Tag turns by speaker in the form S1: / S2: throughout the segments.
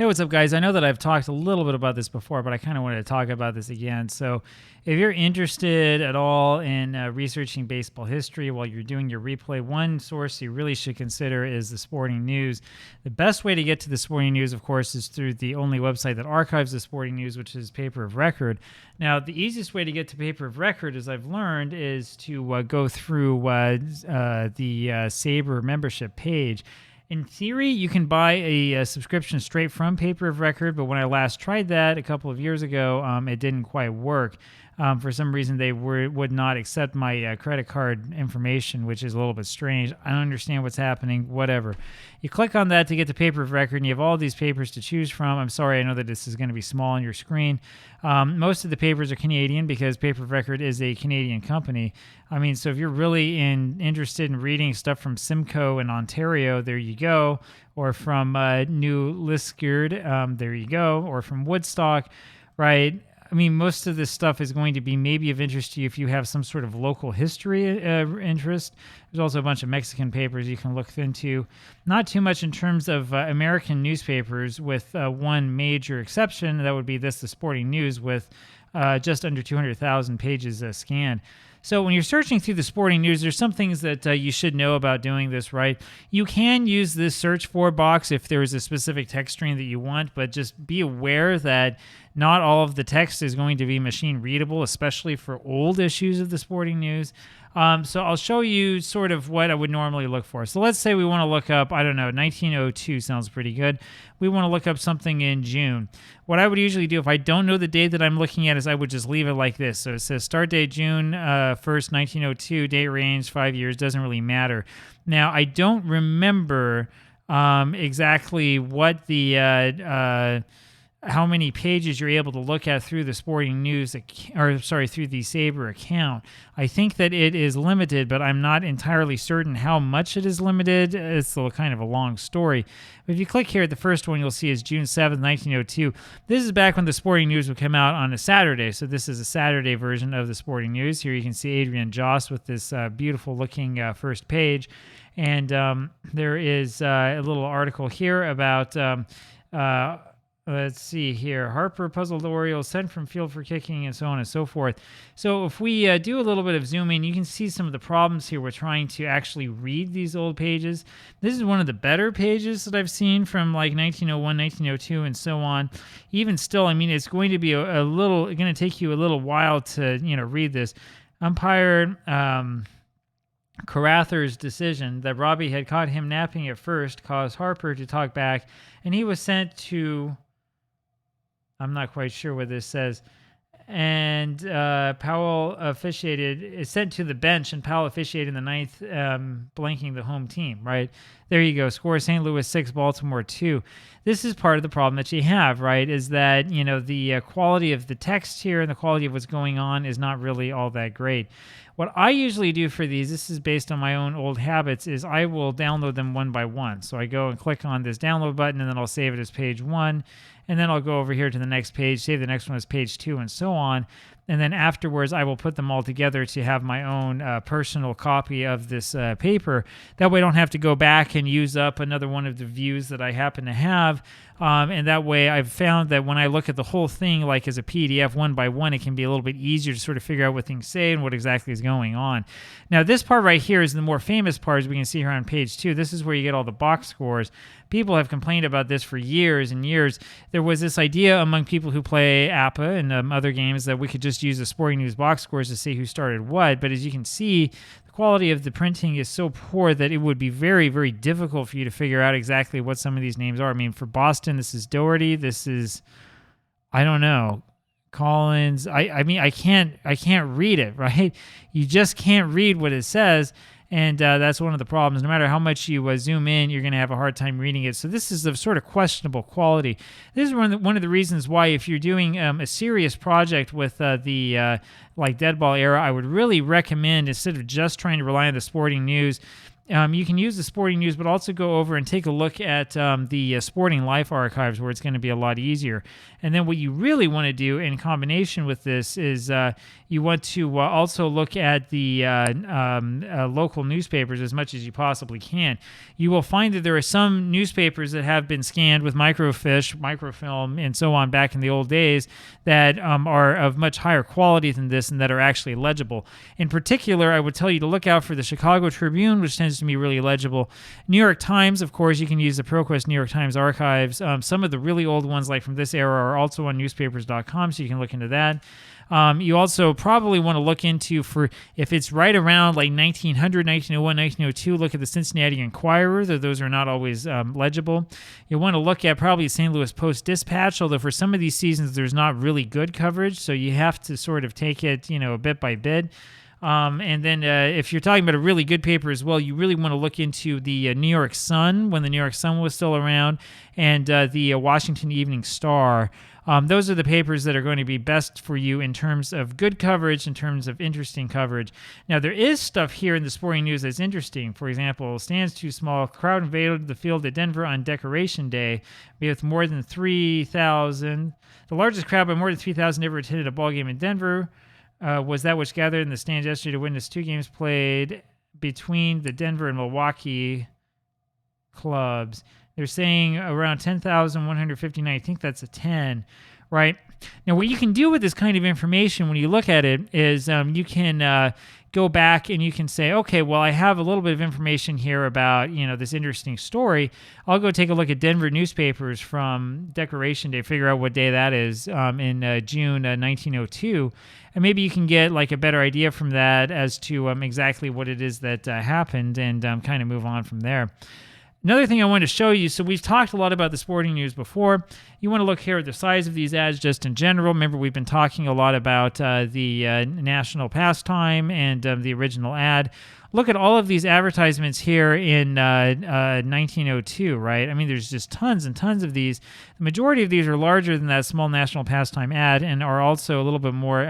S1: Hey, what's up, guys? I know that I've talked a little bit about this before, but I kind of wanted to talk about this again. So if you're interested at all in researching baseball history while you're doing your replay, one source you really should consider is the Sporting News. The best way to get to the Sporting News, of course, is through the only website that archives the Sporting News, which is Paper of Record. Now, the easiest way to get to Paper of Record, as I've learned, is to go through the Sabre membership page. In theory, you can buy a subscription straight from Paper of Record, but when I last tried that a couple of years ago, it didn't quite work. For some reason, they would not accept my credit card information, which is a little bit strange. I don't understand what's happening, whatever. You click on that to get to Paper of Record, and you have all these papers to choose from. I'm sorry, I know that this is going to be small on your screen. Most of the papers are Canadian because Paper of Record is a Canadian company. I mean, so if you're really interested in reading stuff from Simcoe in Ontario, there you go. Or from New Liskeard, there you go. Or from Woodstock, right? I mean, most of this stuff is going to be maybe of interest to you if you have some sort of local history interest. There's also a bunch of Mexican papers you can look into. Not too much in terms of American newspapers, with one major exception. That would be the Sporting News, with just under 200,000 pages scanned. So when you're searching through the Sporting News, there's some things that you should know about doing this, right? You can use this search for box if there is a specific text string that you want, but just be aware that not all of the text is going to be machine readable, especially for old issues of the Sporting News. So I'll show you sort of what I would normally look for. So let's say we want to look up, I don't know, 1902 sounds pretty good. We want to look up something in June. What I would usually do if I don't know the date that I'm looking at is I would just leave it like this. So it says start date June 1st, 1902, date range, 5 years, doesn't really matter. Now, I don't remember exactly what the... how many pages you're able to look at through the Sporting News, through the Sabre account. I think that it is limited, but I'm not entirely certain how much it is limited. It's kind of a long story. But if you click here, the first one you'll see is June 7th, 1902. This is back when the Sporting News would come out on a Saturday, so this is a Saturday version of the Sporting News. Here you can see Adrian Joss with this beautiful-looking first page. And there is a little article here about... let's see here. Harper puzzled the Orioles, sent from field for kicking, and so on and so forth. So if we do a little bit of zooming, you can see some of the problems here. We're trying to actually read these old pages. This is one of the better pages that I've seen from like 1901, 1902, and so on. Even still, I mean, it's going to be going to take you a little while to, read this. Umpire Carather's decision that Robbie had caught him napping at first caused Harper to talk back, and he was sent to... I'm not quite sure what this says. And Powell is sent to the bench, and Powell officiated in the ninth, blanking the home team, right? There you go. Score St. Louis 6, Baltimore 2. This is part of the problem that you have, right? Is that, the quality of the text here and the quality of what's going on is not really all that great. What I usually do for these, this is based on my own old habits, is I will download them one by one. So I go and click on this download button, and then I'll save it as page 1. And then I'll go over here to the next page, save the next one as page 2, and so on. And then afterwards, I will put them all together to have my own personal copy of this paper. That way I don't have to go back and use up another one of the views that I happen to have. And that way I've found that when I look at the whole thing, like as a PDF one by one, it can be a little bit easier to sort of figure out what things say and what exactly is going on. Now, this part right here is the more famous part, as we can see here on page 2. This is where you get all the box scores. People have complained about this for years and years. There was this idea among people who play APBA and other games that we could just use the Sporting News box scores to see who started what. But as you can see, the quality of the printing is so poor that it would be very, very difficult for you to figure out exactly what some of these names are. I mean, for Boston, this is Doherty. This is, I don't know, Collins. I mean, I can't read it, right? You just can't read what it says. And that's one of the problems. No matter how much you zoom in, you're going to have a hard time reading it. So this is of sort of questionable quality. This is one of the reasons why, if you're doing a serious project with the like Dead Ball era, I would really recommend, instead of just trying to rely on the Sporting News, you can use the Sporting News, but also go over and take a look at the Sporting Life archives, where it's going to be a lot easier. And then what you really want to do in combination with this is you want to also look at the local newspapers as much as you possibly can. You will find that there are some newspapers that have been scanned with microfiche, microfilm, and so on back in the old days that are of much higher quality than this and that are actually legible. In particular, I would tell you to look out for the Chicago Tribune, which tends to be really legible. New York Times, of course, you can use the Proquest New York Times archives. Some of the really old ones, like from this era, are also on newspapers.com, so you can look into that. You also probably want to look into, for if it's right around like 1900, 1901, 1902, look at the Cincinnati Enquirer, though those are not always legible. You want to look at probably St. Louis Post-Dispatch, although for some of these seasons there's not really good coverage, so you have to sort of take it, bit by bit. And then if you're talking about a really good paper as well, you really want to look into the New York Sun, when the New York Sun was still around, and the Washington Evening Star. Those are the papers that are going to be best for you in terms of good coverage, in terms of interesting coverage. Now, there is stuff here in the Sporting News that's interesting. For example, stands too small. Crowd invaded the field at Denver on Decoration Day with more than 3,000. The largest crowd by more than 3,000 ever attended a ball game in Denver. Was that which gathered in the stands yesterday to witness two games played between the Denver and Milwaukee clubs. They're saying around 10,159. I think that's a 10, right? Now, what you can do with this kind of information when you look at it is you can go back and you can say, okay, well, I have a little bit of information here about, this interesting story. I'll go take a look at Denver newspapers from Decoration Day, figure out what day that is in June 1902. And maybe you can get like a better idea from that as to exactly what it is that happened and kind of move on from there. Another thing I want to show you, so we've talked a lot about the Sporting News before. You want to look here at the size of these ads just in general. Remember, we've been talking a lot about the national pastime and the original ad. Look at all of these advertisements here in 1902, right? I mean, there's just tons and tons of these. The majority of these are larger than that small national pastime ad and are also a little bit more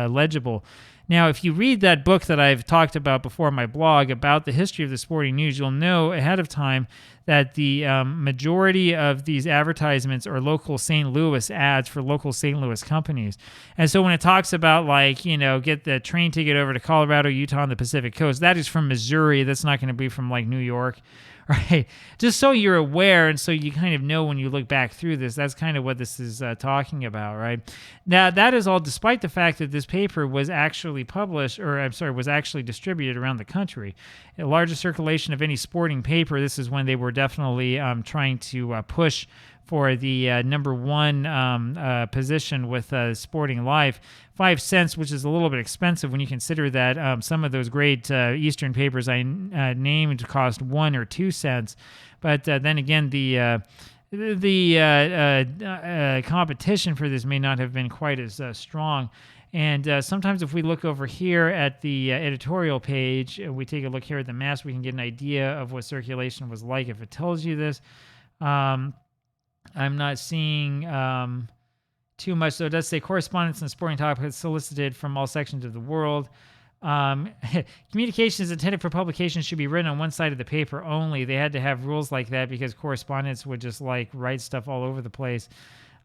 S1: legible. Now, if you read that book that I've talked about before in my blog about the history of the Sporting News, you'll know ahead of time that the majority of these advertisements are local St. Louis ads for local St. Louis companies. And so when it talks about, like, get the train ticket over to Colorado, Utah, and the Pacific Coast, that is from Missouri. That's not going to be from, like, New York. Right, just so you're aware and so you kind of know when you look back through this, that's kind of what this is talking about, right? Now, that is all despite the fact that this paper was actually was actually distributed around the country. The largest circulation of any sporting paper, this is when they were definitely trying to push for the number one position with Sporting Life. 5 cents, which is a little bit expensive when you consider that some of those great Eastern papers I named cost 1 or 2 cents. But then again, the competition for this may not have been quite as strong. And sometimes if we look over here at the editorial page, we take a look here at the mass, we can get an idea of what circulation was like if it tells you this. I'm not seeing too much, so it does say correspondence and sporting topics solicited from all sections of the world. Communications intended for publication should be written on one side of the paper only. They had to have rules like that because correspondents would just write stuff all over the place.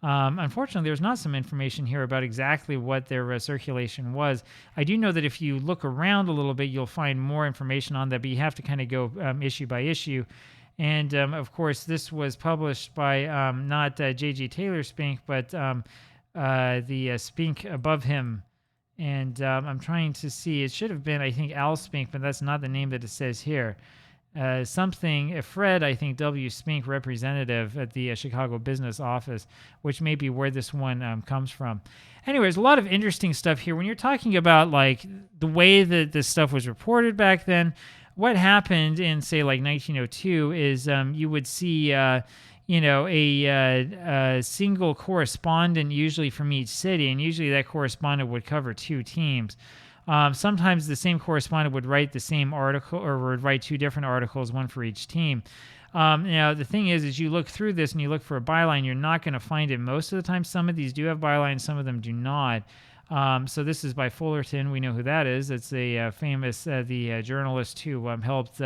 S1: Unfortunately, there's not some information here about exactly what their circulation was. I do know that if you look around a little bit, you'll find more information on that, but you have to kind of go issue by issue. And, of course, this was published by not J.G. Taylor Spink, but the Spink above him. And I'm trying to see. It should have been, I think, Al Spink, but that's not the name that it says here. Fred, I think, W. Spink, representative at the Chicago business office, which may be where this one comes from. Anyways, a lot of interesting stuff here. When you're talking about, the way that this stuff was reported back then, what happened in, say, 1902 is you would see, a single correspondent usually from each city, and usually that correspondent would cover 2 teams. Sometimes the same correspondent would write the same article or would write 2 different articles, one for each team. Now, the thing is you look through this and you look for a byline, you're not going to find it most of the time. Some of these do have bylines, some of them do not. So this is by Fullerton. We know who that is. It's a famous the journalist who helped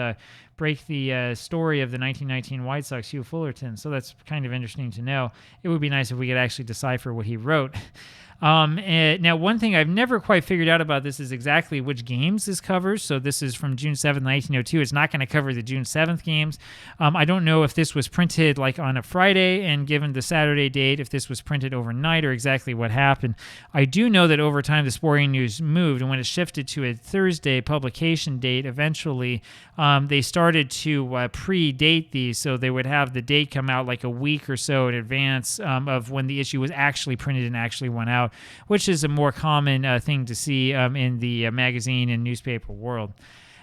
S1: break the story of the 1919 White Sox, Hugh Fullerton. So that's kind of interesting to know. It would be nice if we could actually decipher what he wrote. Now, one thing I've never quite figured out about this is exactly which games this covers. So this is from June 7th, 1902. It's not going to cover the June 7th games. I don't know if this was printed like on a Friday and given the Saturday date, if this was printed overnight or exactly what happened. I do know that over time the Sporting News moved, and when it shifted to a Thursday publication date, eventually they started to predate these, so they would have the date come out like a week or so in advance of when the issue was actually printed and actually went out, which is a more common thing to see in the magazine and newspaper world.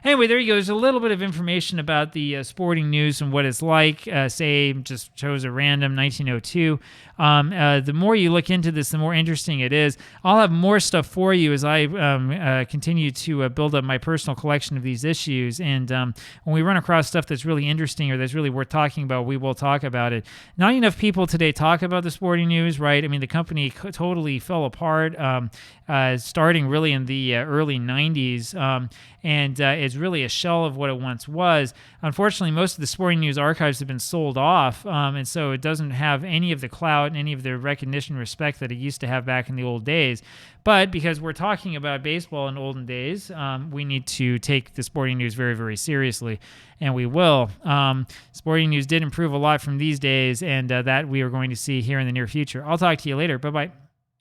S1: Anyway, there you go. There's a little bit of information about the Sporting News and what it's like. Say, just chose a random 1902. The more you look into this, the more interesting it is. I'll have more stuff for you as I continue to build up my personal collection of these issues. And when we run across stuff that's really interesting or that's really worth talking about, we will talk about it. Not enough people today talk about the Sporting News, right? I mean, the company totally fell apart starting really in the early 90s. And it's really a shell of what it once was. Unfortunately, most of the Sporting News archives have been sold off, and so it doesn't have any of the clout and any of the recognition and respect that it used to have back in the old days. But because we're talking about baseball in olden days, we need to take the Sporting News very, very seriously, and we will. Sporting News did improve a lot from these days, and that we are going to see here in the near future. I'll talk to you later. Bye-bye.